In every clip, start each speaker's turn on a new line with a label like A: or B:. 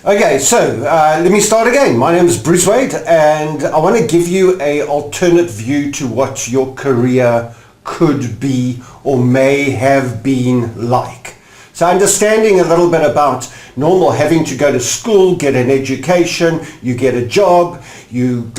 A: Okay, so let me start again. My name is Bruce Wade, and I want to give you an alternate view to what your career could be or may have been like. So understanding a little bit about normal having to go to school, get an education, you get a job, you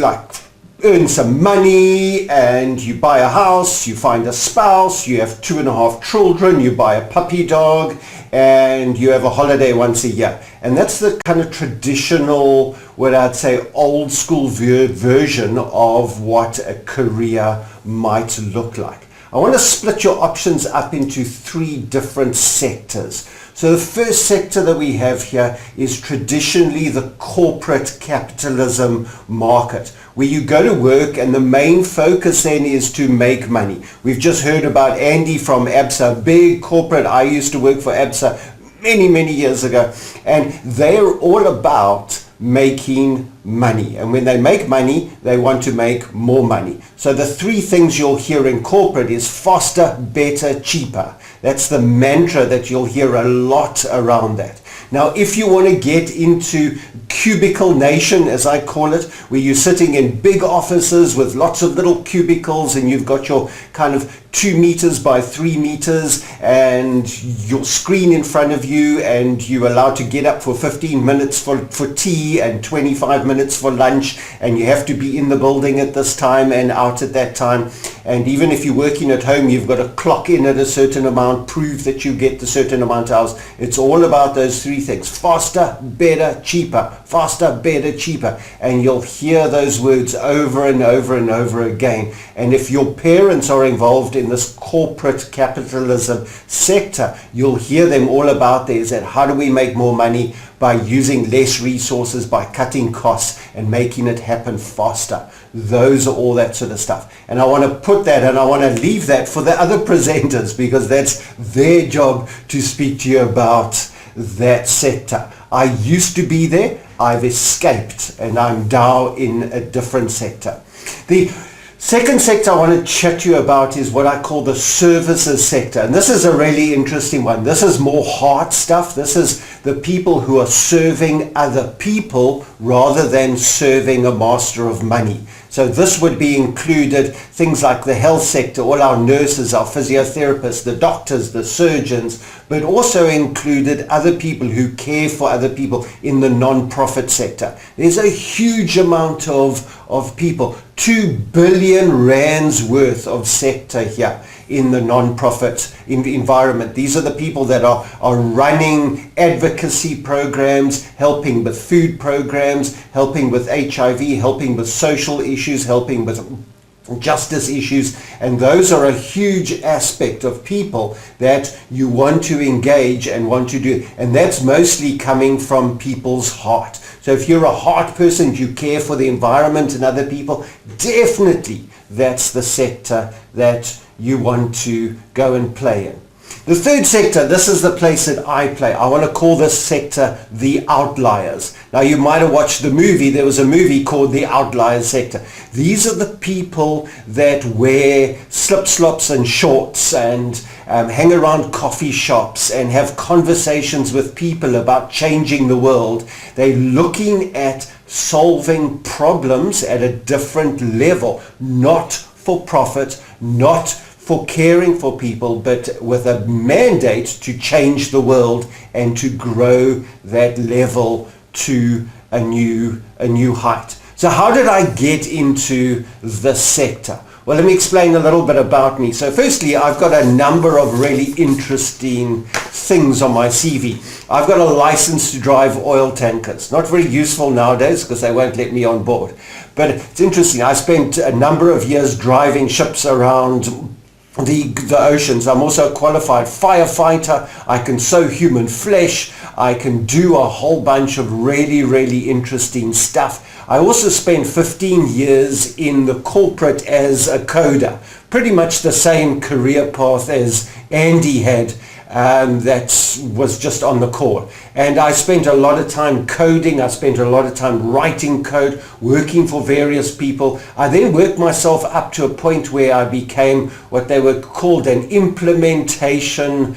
A: earn some money and you buy a house, you find a spouse, you have 2.5 children, you buy a puppy dog, and you have a holiday once a year. And that's the kind of traditional, what I'd say, old school version of what a career might look like. I want to split your options up into 3 different sectors. So the first sector that we have here is traditionally the corporate capitalism market, where you go to work and the main focus then is to make money. We've just heard about Andy from ABSA, big corporate. I used to work for ABSA many years ago, and they're all about making money, and when they make money they want to make more money. So the 3 things you'll hear in corporate is faster, better, cheaper. That's the mantra that you'll hear a lot around that. Now if you want to get into cubicle nation, as I call it, where you're sitting in big offices with lots of little cubicles and you've got your kind of 2 meters by 3 meters and your screen in front of you, and you're allowed to get up for 15 minutes for tea and 25 minutes for lunch, and you have to be in the building at this time and out at that time. And even if you're working at home, you've got to clock in at a certain amount, prove that you get the certain amount of hours. It's all about those 3 things: faster, better, cheaper. Faster, better, cheaper. And you'll hear those words over and over and over again. And if your parents are involved in this corporate capitalism sector, you'll hear them all about there, is that how do we make more money by using less resources, by cutting costs and making it happen faster. Those are all that sort of stuff. And I want to put that, and I want to leave that for the other presenters, because that's their job to speak to you about that sector. I used to be there, I've escaped, and I'm now in a different sector. The second sector I want to chat to you about is what I call the services sector. And this is a really interesting one. This is more hard stuff. This is the people who are serving other people rather than serving a master of money. So this would be included things like the health sector, all our nurses, our physiotherapists, the doctors, the surgeons, but also included other people who care for other people in the non-profit sector. There's a huge amount of people, 2 billion rands worth of sector here in the non-profit environment. These are the people that are running advocacy programs, helping with food programs, helping with HIV, helping with social issues, helping with justice issues, and those are a huge aspect of people that you want to engage and want to do, and that's mostly coming from people's heart. So if you're a heart person, you care for the environment and other people, definitely that's the sector that you want to go and play in. The third sector, this is the place that I play. I want to call this sector the Outliers. Now you might have watched the movie. There was a movie called the Outliers sector. These are the people that wear slip-slops and shorts and hang around coffee shops and have conversations with people about changing the world. They're looking at solving problems at a different level, not for profit, not for caring for people, but with a mandate to change the world and to grow that level to a new height. So how did I get into this sector? Well, let me explain a little bit about me. So firstly, I've got a number of really interesting things on my CV. I've got a license to drive oil tankers. Not very useful nowadays because they won't let me on board. But it's interesting. I spent a number of years driving ships around the oceans. I'm also a qualified firefighter. I can sew human flesh. I can do a whole bunch of really interesting stuff. I also spent 15 years in the corporate as a coder. Pretty much the same career path as Andy had. That was just on the call. And I spent a lot of time coding. I spent a lot of time writing code, working for various people. I then worked myself up to a point where I became what they were called an implementation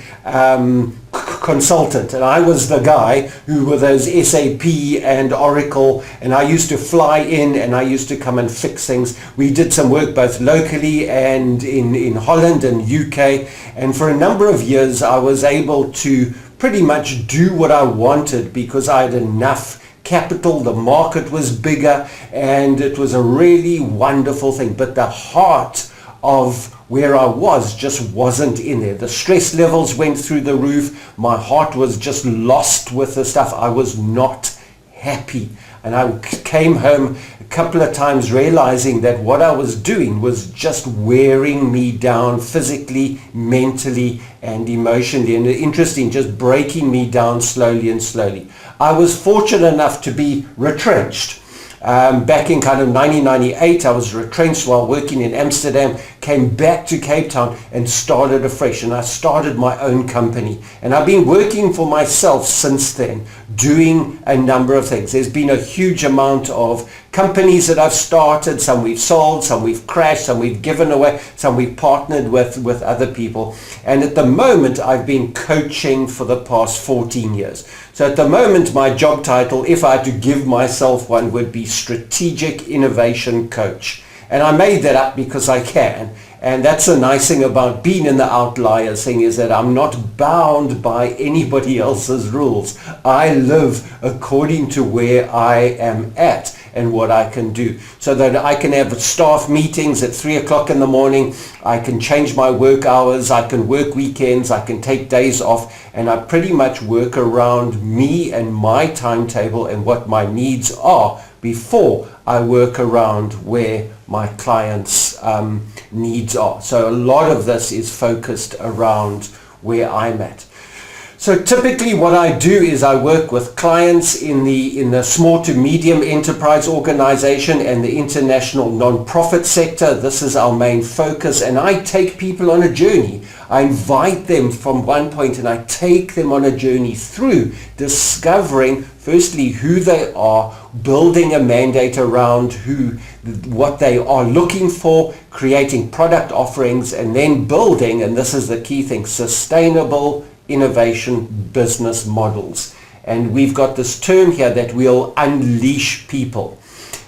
A: consultant, and I was the guy who were those SAP and Oracle, and I used to fly in and I used to come and fix things. We did some work both locally and in Holland and UK, and for a number of years I was able to pretty much do what I wanted because I had enough capital, the market was bigger, and it was a really wonderful thing. But the heart of where I was just wasn't in there. The stress levels went through the roof. My heart was just lost with the stuff. I was not happy. And I came home a couple of times realizing that what I was doing was just wearing me down physically, mentally, and emotionally. And interesting, just breaking me down slowly and slowly. I was fortunate enough to be retrenched. Back in kind of 1998, I was retrenched while working in Amsterdam, came back to Cape Town and started afresh. And I started my own company. And I've been working for myself since then, doing a number of things. There's been a huge amount of companies that I've started. Some we've sold, some we've crashed, some we've given away, some we've partnered with other people. And at the moment, I've been coaching for the past 14 years. So at the moment, my job title, if I had to give myself one, would be Strategic Innovation Coach. And I made that up because I can. And that's the nice thing about being in the Outliers thing, is that I'm not bound by anybody else's rules. I live according to where I am at and what I can do, so that I can have staff meetings at 3 o'clock in the morning. I can change my work hours. I can work weekends. I can take days off, and I pretty much work around me and my timetable and what my needs are before I work around where my clients' needs are. So a lot of this is focused around where I'm at. So typically what I do is I work with clients in the small to medium enterprise organization and the international non-profit sector. This is our main focus, and I take people on a journey. I invite them from one point and I take them on a journey through discovering firstly who they are, building a mandate around what they are looking for, creating product offerings, and then building, and this is the key thing, sustainable innovation business models. And we've got this term here that we'll unleash people.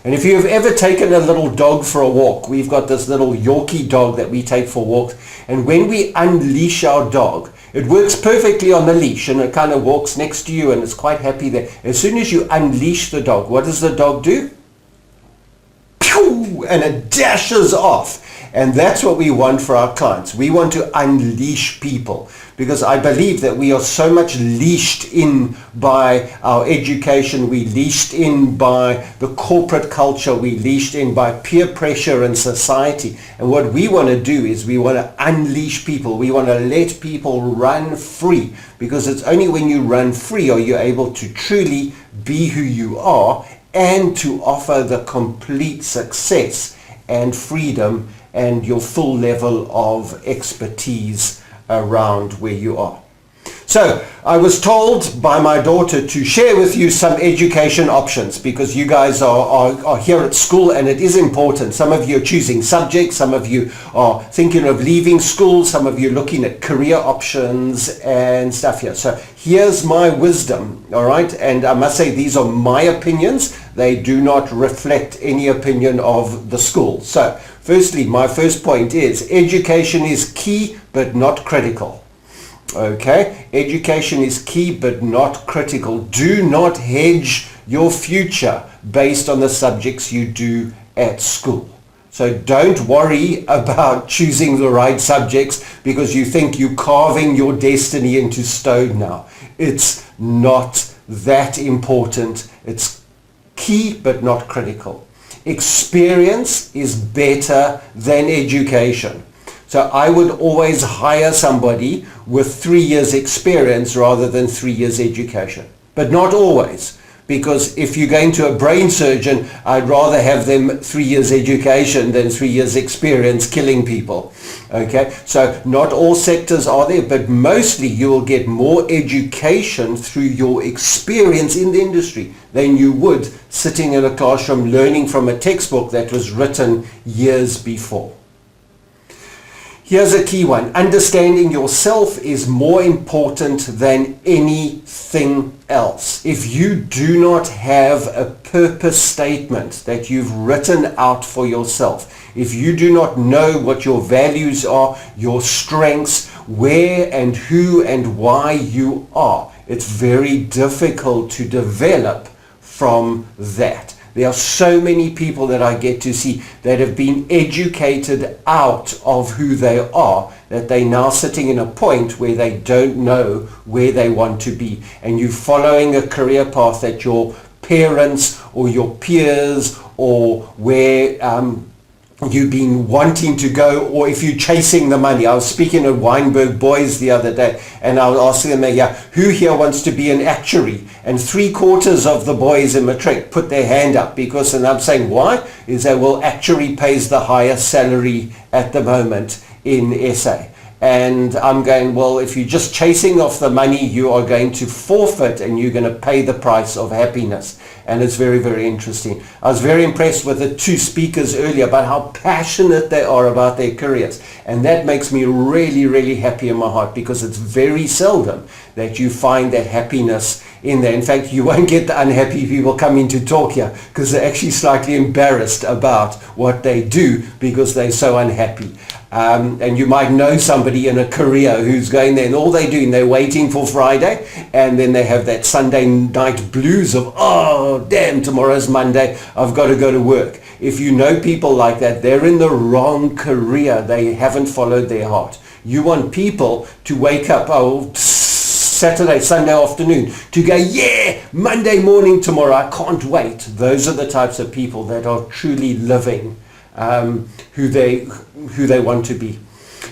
A: And if you've ever taken a little dog for a walk, we've got this little Yorkie dog that we take for walks, and when we unleash our dog, it works perfectly on the leash and it kind of walks next to you and it's quite happy there. As soon as you unleash the dog, what does the dog do? Pew! And it dashes off. And that's what we want for our clients. We want to unleash people, because I believe that we are so much leashed in by our education, we leashed in by the corporate culture, we leashed in by peer pressure and society. And what we want to do is we want to unleash people. We want to let people run free, because it's only when you run free are you able to truly be who you are and to offer the complete success and freedom and your full level of expertise around where you are. So I was told by my daughter to share with you some education options, because you guys are here at school and it is important. Some of you are choosing subjects, some of you are thinking of leaving school, some of you are looking at career options and stuff here. So here's my wisdom, all right? And I must say these are my opinions. They do not reflect any opinion of the school. So firstly, my first point is education is key but not critical. Okay, education is key but not critical. Do not hedge your future based on the subjects you do at school. So don't worry about choosing the right subjects because you think you're carving your destiny into stone now. It's not that important. It's key but not critical. Experience is better than education. So I would always hire somebody with 3 years experience rather than 3 years education. But not always, because if you're going to a brain surgeon, I'd rather have them 3 years education than 3 years experience killing people. Okay, so not all sectors are there, but mostly you will get more education through your experience in the industry than you would sitting in a classroom learning from a textbook that was written years before. Here's a key one. Understanding yourself is more important than anything else. If you do not have a purpose statement that you've written out for yourself, if you do not know what your values are, your strengths, where and who and why you are, it's very difficult to develop from that. There are so many people that I get to see that have been educated out of who they are, that they're now sitting in a point where they don't know where they want to be. And you're following a career path that your parents or your peers or where you've been wanting to go, or if you're chasing the money. I was speaking at Weinberg Boys the other day, and I was asking them, who here wants to be an actuary? And 3/4 of the boys in matric put their hand up, because, and I'm saying, why? Is that, well, actuary pays the highest salary at the moment in SA. And I'm going, well, if you're just chasing off the money, you are going to forfeit and you're going to pay the price of happiness. And it's very, very interesting. I was very impressed with the two speakers earlier about how passionate they are about their careers. And that makes me really, really happy in my heart, because it's very seldom that you find that happiness in there. In fact, you won't get the unhappy people coming to talk here, because they're actually slightly embarrassed about what they do because they're so unhappy. And you might know somebody in a career who's going there and all they're doing, they're waiting for Friday, and then they have that Sunday night blues of, oh, damn, tomorrow's Monday, I've got to go to work. If you know people like that, they're in the wrong career. They haven't followed their heart. You want people to wake up, Saturday, Sunday afternoon, to go, yeah, Monday morning tomorrow, I can't wait. Those are the types of people that are truly living who they want to be.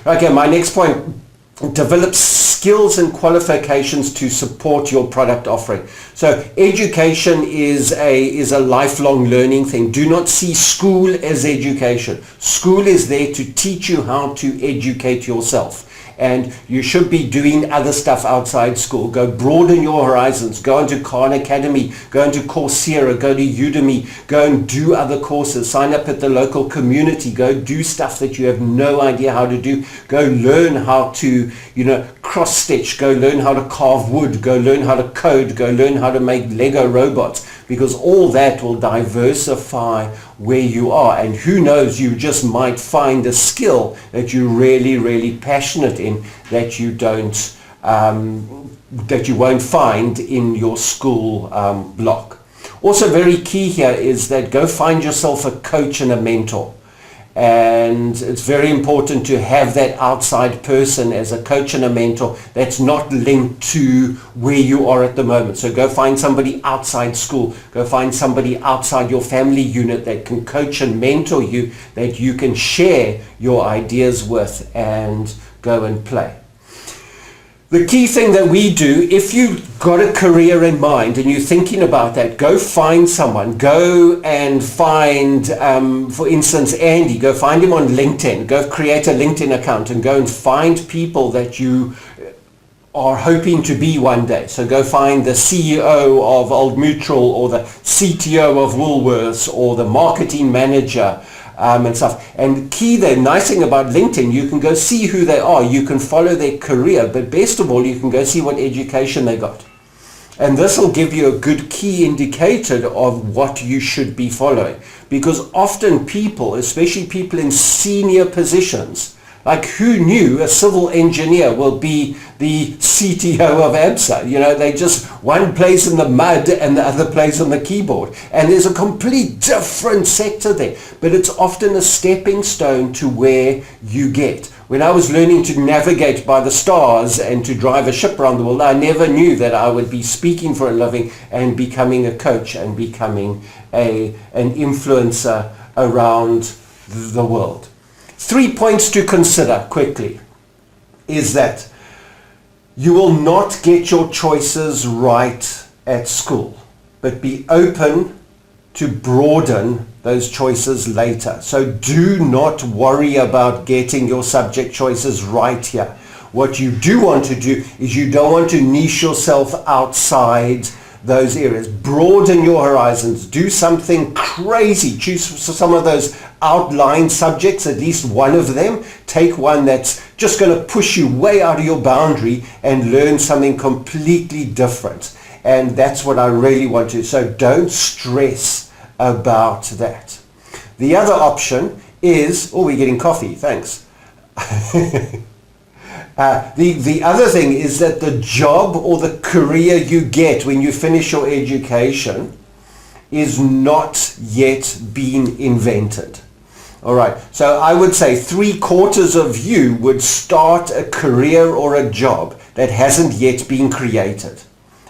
A: Okay, my next point, develop skills and qualifications to support your product offering. So education is a lifelong learning thing. Do not see school as education. School is there to teach you how to educate yourself. And you should be doing other stuff outside school. Go broaden your horizons. Go into Khan Academy. Go into Coursera. Go to Udemy. Go and do other courses. Sign up at the local community. Go do stuff that you have no idea how to do. Go learn how to, cross stitch. Go learn how to carve wood. Go learn how to code. Go learn how to make Lego robots. Because all that will diversify where you are. And who knows, you just might find a skill that you're really, really passionate in that you don't, that you won't find in your school block. Also very key here is that go find yourself a coach and a mentor. And it's very important to have that outside person as a coach and a mentor that's not linked to where you are at the moment. So go find somebody outside school. Go find somebody outside your family unit that can coach and mentor you, that you can share your ideas with and go and play. The key thing that we do, if you've got a career in mind and you're thinking about that, go find someone. Go and find, for instance, Andy. Go find him on LinkedIn. Go create a LinkedIn account and go and find people that you are hoping to be one day. So go find the CEO of Old Mutual, or the CTO of Woolworths, or the marketing manager, and stuff. And key, the nice thing about LinkedIn, you can go see who they are, you can follow their career, but best of all, you can go see what education they got. And this will give you a good key indicator of what you should be following. Because often people, especially people in senior positions, like who knew a civil engineer will be the CTO of ABSA? They just one place in the mud and the other place on the keyboard. And there's a complete different sector there. But it's often a stepping stone to where you get. When I was learning to navigate by the stars and to drive a ship around the world, I never knew that I would be speaking for a living and becoming a coach and becoming an influencer around the world. 3 points to consider quickly is that you will not get your choices right at school, but be open to broaden those choices later. So do not worry about getting your subject choices right here. What you do want to do is you don't want to niche yourself outside those areas. Broaden your horizons. Do something crazy. Choose some of those outlying subjects, at least one of them. Take one that's just going to push you way out of your boundary and learn something completely different. And that's what I really want to. So don't stress about that. The other option is, oh, we're getting coffee, thanks. The other thing is that the job or the career you get when you finish your education is not yet been invented. All right, so I would say 3/4 of you would start a career or a job that hasn't yet been created.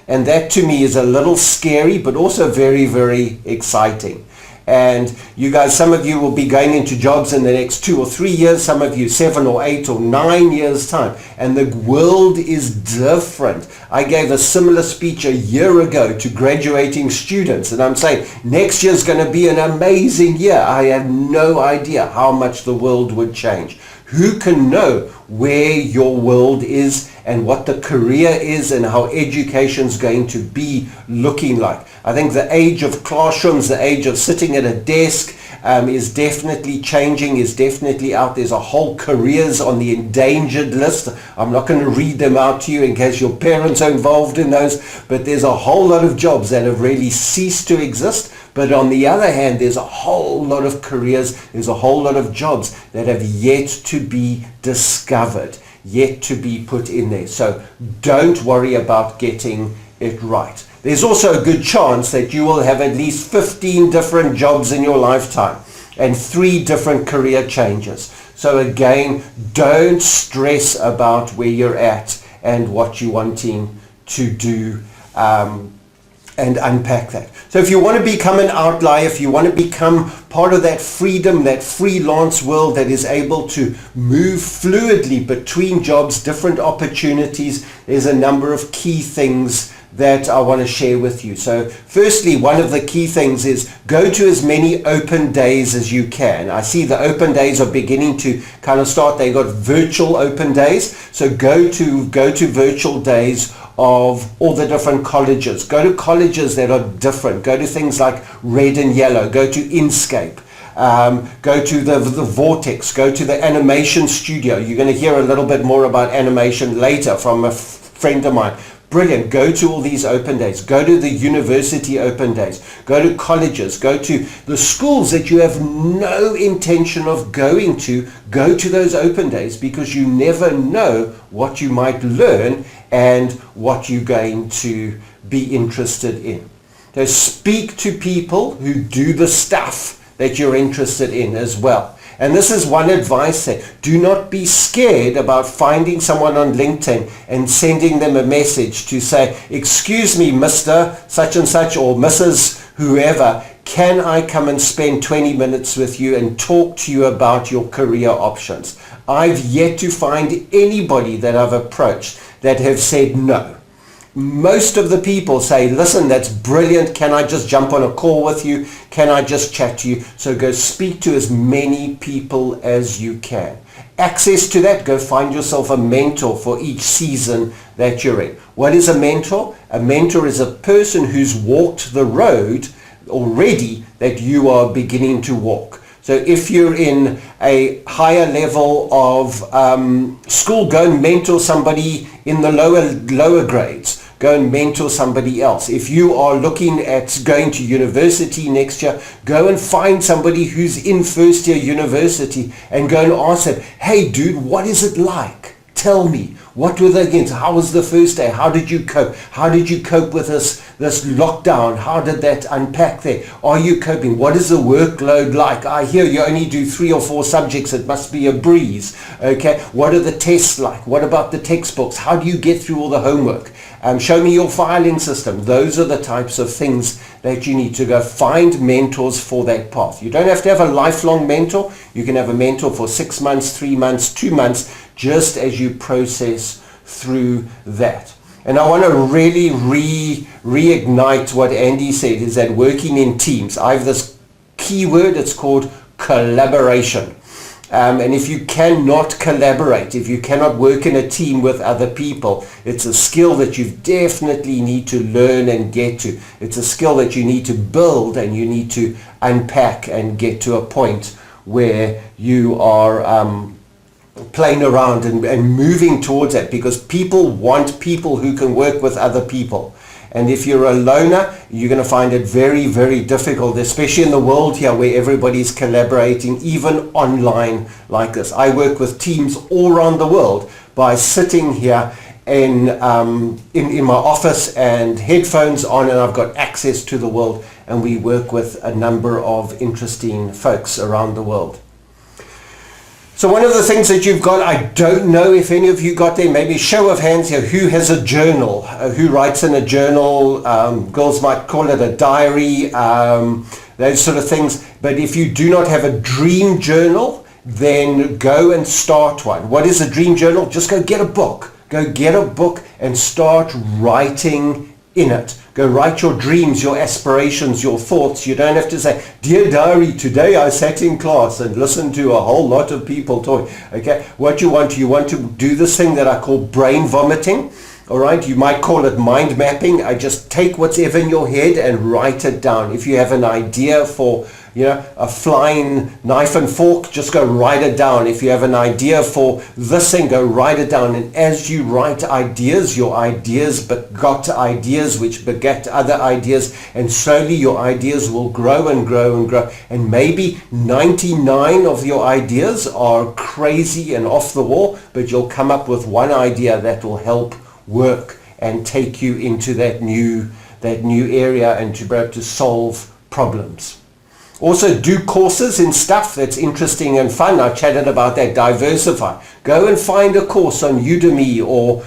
A: And that to me is a little scary, but also very, very exciting. And you guys, some of you will be going into jobs in the next 2 or 3 years, some of you 7 or 8 or 9 years time. And the world is different. I gave a similar speech a year ago to graduating students, and I'm saying next year is going to be an amazing year. I have no idea how much the world would change. Who can know where your world is and what the career is and how education's going to be looking like? I think the age of classrooms, the age of sitting at a desk is definitely changing, is definitely out. There's a whole careers on the endangered list. I'm not going to read them out to you in case your parents are involved in those, but there's a whole lot of jobs that have really ceased to exist. But on the other hand, there's a whole lot of careers, there's a whole lot of jobs that have yet to be discovered, yet to be put in there. So don't worry about getting it right. There's also a good chance that you will have at least 15 different jobs in your lifetime and 3 different career changes. So again, don't stress about where you're at and what you're wanting to do, and unpack that. So if you want to become an outlier, if you want to become part of that freedom, that freelance world that is able to move fluidly between jobs, different opportunities, there's a number of key things that I want to share with you. So firstly, one of the key things is go to as many open days as you can. I see the open days are beginning to kind of start. They got virtual open days. So go to virtual days of all the different colleges. Go to colleges that are different. Go to things like Red and Yellow. Go to Inkscape. Go to the Vortex. Go to the animation studio. You're going to hear a little bit more about animation later from a friend of mine. Brilliant. Go to all these open days. Go to the university open days. Go to colleges. Go to the schools that you have no intention of going to. Go to those open days, because you never know what you might learn and what you're going to be interested in. So speak to people who do the stuff that you're interested in as well. And this is one advice there. Do not be scared about finding someone on LinkedIn and sending them a message to say, excuse me, Mr. such and such or Mrs. whoever, can I come and spend 20 minutes with you and talk to you about your career options? I've yet to find anybody that I've approached that have said no. Most of the people say, listen, that's brilliant. Can I just jump on a call with you? Can I just chat to you? So go speak to as many people as you can. Access to that, go find yourself a mentor for each season that you're in. What is a mentor? A mentor is a person who's walked the road already that you are beginning to walk. So if you're in a higher level of school, go and mentor somebody in the lower grades. Go and mentor somebody else. If you are looking at going to university next year, go and find somebody who's in first year university and go and ask them, hey dude, what is it like? Tell me, what were the against? How was the first day? How did you cope? How did you cope with this lockdown? How did that unpack there? Are you coping? What is the workload like? I hear you only do 3 or 4 subjects. It must be a breeze. Okay, what are the tests like? What about the textbooks? How do you get through all the homework? Show me your filing system. Those are the types of things that you need to go find mentors for that path. You don't have to have a lifelong mentor. You can have a mentor for 6 months, 3 months, 2 months, just as you process through that. And I want to really reignite what Andy said, is that working in teams. I have this key word, it's called collaboration. And if you cannot collaborate, if you cannot work in a team with other people, it's a skill that you definitely need to learn and get to. It's a skill that you need to build and you need to unpack and get to a point where you are playing around and moving towards that, because people want people who can work with other people. And if you're a loner, you're going to find it very, very difficult, especially in the world here where everybody's collaborating, even online like this. I work with teams all around the world by sitting here in my office and headphones on, and I've got access to the world, and we work with a number of interesting folks around the world. So one of the things that you've got, I don't know if any of you got there, maybe show of hands here, who has a journal, who writes in a journal, girls might call it a diary, those sort of things. But if you do not have a dream journal, then go and start one. What is a dream journal? Just go get a book. Go get a book and start writing in it. Go write your dreams, your aspirations, your thoughts. You don't have to say, dear diary, today I sat in class and listened to a whole lot of people talk. Okay, what you want to do this thing that I call brain vomiting. All right, you might call it mind mapping. I just take what's ever in your head and write it down. If you have an idea for, a flying knife and fork, just go write it down. If you have an idea for this thing, go write it down. And as you write ideas, your ideas begot ideas, which beget other ideas, and slowly your ideas will grow and grow and grow. And maybe 99 of your ideas are crazy and off the wall, but you'll come up with one idea that will help work and take you into that new area and to be able to solve problems. Also do courses in stuff that's interesting and fun. I chatted about that. Diversify. Go and find a course on Udemy or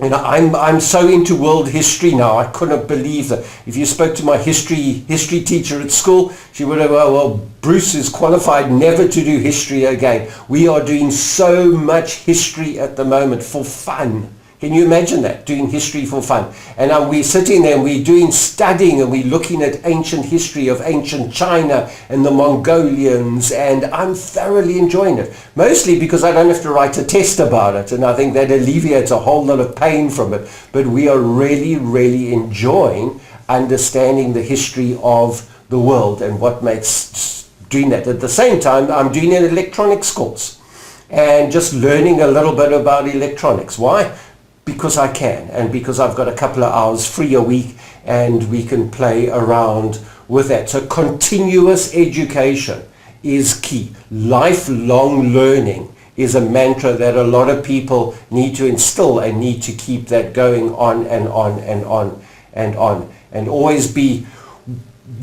A: I'm so into world history now. I couldn't believe that. If you spoke to my history teacher at school, she would have, well, Bruce is qualified never to do history again. We are doing so much history at the moment for fun. Can you imagine that, doing history for fun? And we're sitting there and we're doing studying and we're looking at ancient history of ancient China and the Mongolians, and I'm thoroughly enjoying it. Mostly because I don't have to write a test about it, and I think that alleviates a whole lot of pain from it. But we are really, really enjoying understanding the history of the world and what makes doing that. At the same time, I'm doing an electronics course and just learning a little bit about electronics. Why? Because I can, and because I've got a couple of hours free a week and we can play around with that. So continuous education is key. Lifelong learning is a mantra that a lot of people need to instill and need to keep that going on and on and on and on, and always be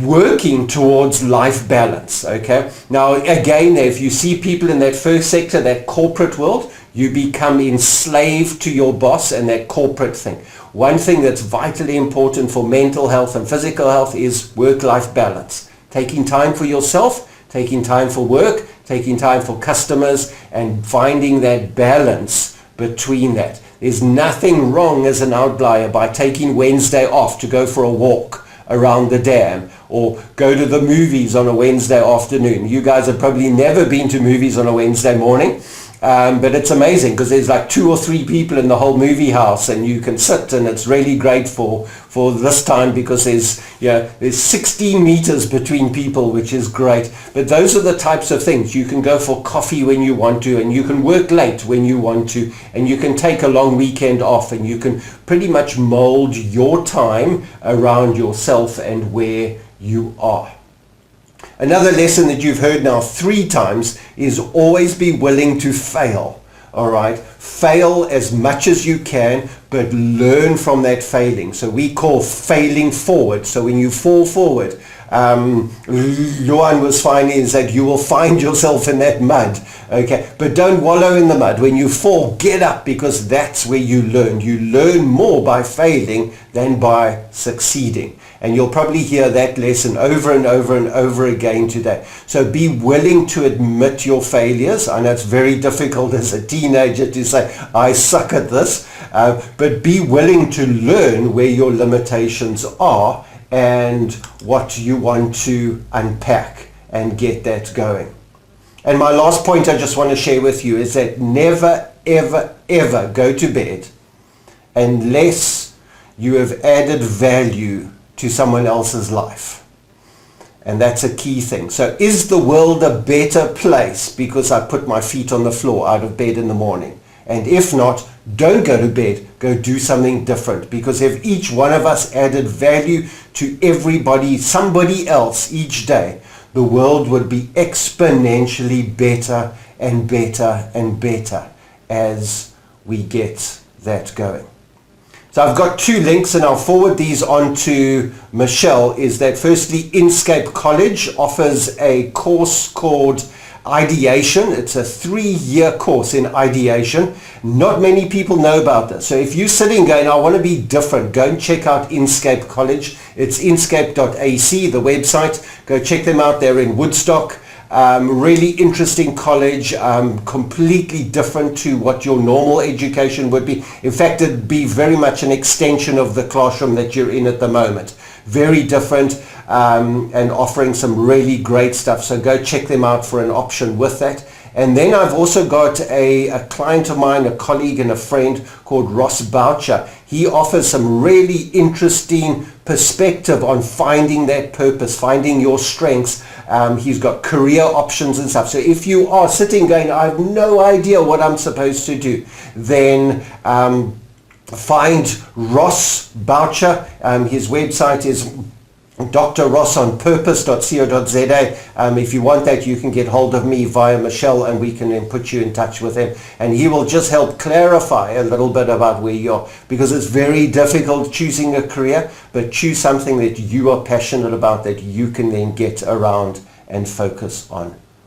A: working towards life balance. Okay, now again, if you see people in that first sector, that corporate world, you become enslaved to your boss and that corporate thing. One thing that's vitally important for mental health and physical health is work-life balance. Taking time for yourself, taking time for work, taking time for customers, and finding that balance between that. There's nothing wrong as an outlier by taking Wednesday off to go for a walk around the dam or go to the movies on a Wednesday afternoon. You guys have probably never been to movies on a Wednesday morning. But it's amazing because there's like 2 or 3 people in the whole movie house and you can sit, and it's really great for this time because there's 16 meters between people, which is great. But those are the types of things. You can go for coffee when you want to, and you can work late when you want to, and you can take a long weekend off, and you can pretty much mold your time around yourself and where you are. Another lesson that you've heard now 3 times is always be willing to fail. All right, fail as much as you can, but learn from that failing. So we call failing forward. So when you fall forward, Luan was finding is that you will find yourself in that mud. Okay, but don't wallow in the mud. When you fall, get up, because that's where you learn. You learn more by failing than by succeeding. And you'll probably hear that lesson over and over and over again today. So be willing to admit your failures. I know it's very difficult as a teenager to say, I suck at this. But be willing to learn where your limitations are and what you want to unpack and get that going. And my last point I just want to share with you is that never, ever, ever go to bed unless you have added value to someone else's life. And that's a key thing. So is the world a better place because I put my feet on the floor out of bed in the morning? And if not, don't go to bed, go do something different. Because if each one of us added value to everybody, somebody else each day, the world would be exponentially better and better and better as we get that going. So I've got 2 links and I'll forward these on to Michelle. Is that firstly, Inkscape College offers a course called Ideation. It's a 3-year course in ideation. Not many people know about this. So if you're sitting going, I want to be different, go and check out Inkscape College. It's inkscape.ac, the website. Go check them out. They're in Woodstock. Really interesting college, completely different to what your normal education would be. In fact, it'd be very much an extension of the classroom that you're in at the moment. Very different, and offering some really great stuff. So go check them out for an option with that. And then I've also got a client of mine, a colleague and a friend called Ross Boucher. He offers some really interesting perspective on finding that purpose, finding your strengths. He's got career options and stuff. So if you are sitting going, I have no idea what I'm supposed to do, then find Ross Boucher. His website is drrossonpurpose.co.za. If you want that, you can get hold of me via Michelle and we can then put you in touch with him, and he will just help clarify a little bit about where you are, because it's very difficult choosing a career, but choose something that you are passionate about, that you can then get around and focus on.